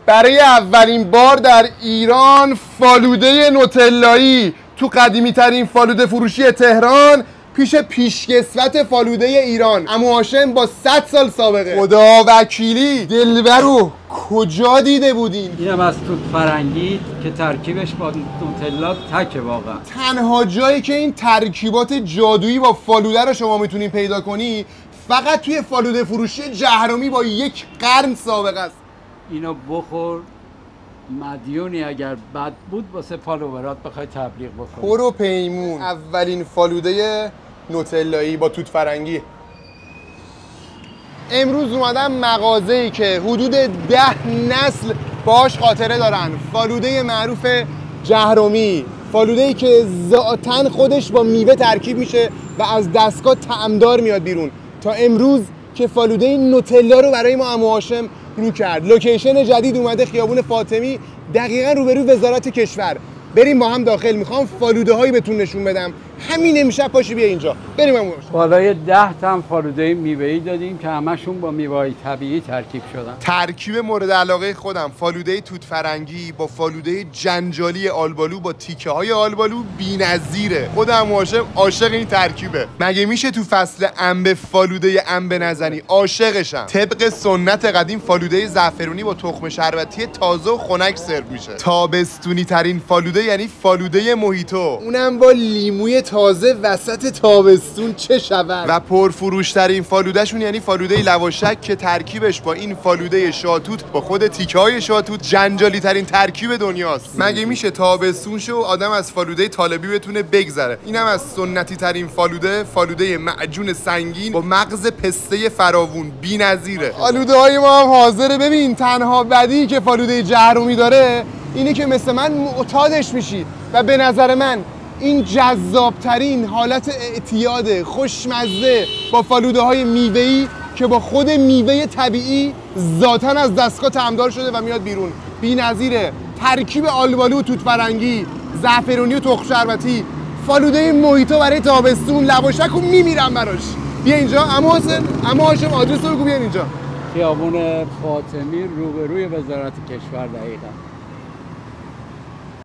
برای اولین بار در ایران فالوده نوتلایی تو قدیمی ترین فالوده فروشی تهران پیش پیشکسوت فالوده ایران عمو هاشم با 100 سال سابقه. خدا وکیلی دلبرو کجا دیده بودین؟ اینم از توت فرنگی که ترکیبش با نوتلا تکه واقعا. تنها جایی که این ترکیبات جادویی با فالوده رو شما میتونین پیدا کنی فقط توی فالوده فروشی جهرمی با 1 قرن سابقه است. اینو بخور، مدیونی اگر بد بود واسه فالوورات بخوای تبلیغ بکنی. برو پیمون. اولین فالوده نوتلایی با توت فرنگی. امروز اومدم مغازه‌ای که حدود 10 نسل باهاش خاطره دارن. فالوده معروف جهرمی، فالوده‌ای که ذاتاً خودش با میوه ترکیب میشه و از دستگاه طعمدار میاد بیرون. تا امروز که فالوده نوتلا رو برای ما عمو هاشم رو کرد. لوکیشن جدید اومده خیابون فاطمی، دقیقاً روبروی وزارت کشور. بریم با هم داخل، میخوام فالوده هایی بهتون نشون بدم. همین امشب پاشی بیا اینجا. بریم عمو هاشم. بالای 10 تا فالوده میوه‌ای دادیم که همشون با میوه‌های طبیعی ترکیب شدن. ترکیب مورد علاقه خودم فالوده توت فرنگی با فالوده جنجالی آلبالو با تیکه های آلبالو بی‌نظیره. خودم عمو هاشم عاشق این ترکیبه. مگه میشه تو فصل انبه فالوده انبه نزنی؟ عاشقشم. طبق سنت قدیم فالوده زعفرونی با تخم شربتی تازه و خنک سرو میشه. تابستونی ترین فالوده یعنی فالوده موهیتو، اونم با لیموی تازه وسط تابستون. چه شود. و پرفروش ترین فالوده شون یعنی فالوده لواشک که ترکیبش با این فالوده شاتوت با خود تیکه های شاتوت جنجالی ترین ترکیب دنیاست. مگه میشه تابستون شو آدم از فالوده طالبی بتونه بگذره؟ اینم از سنتی ترین فالوده معجون سنگین با مغز پسته فراوون بی‌نظیره. فالوده های ما هم حاضره. ببین تنها بدی که فالوده جهرمی داره اینه که مثل من معتادش میشی و به نظر من این جذابترین حالت اعتیاد خوشمزه با فالوده های میوه‌ای که با خود میوه طبیعی ذاتاً از دستگاه طعمدار شده و میاد بیرون. بی‌نظیره. ترکیب آلبالو و توت فرنگی، زعفرونی و تخم شربتی، فالوده موهیتو برای تابستون، لواشک و میمیرم براش. بیا اینجا عمو هاشم آدرس رو بگو. بیا اینجا خیابون فاطمی روبروی وزارت کشور دقیقاً.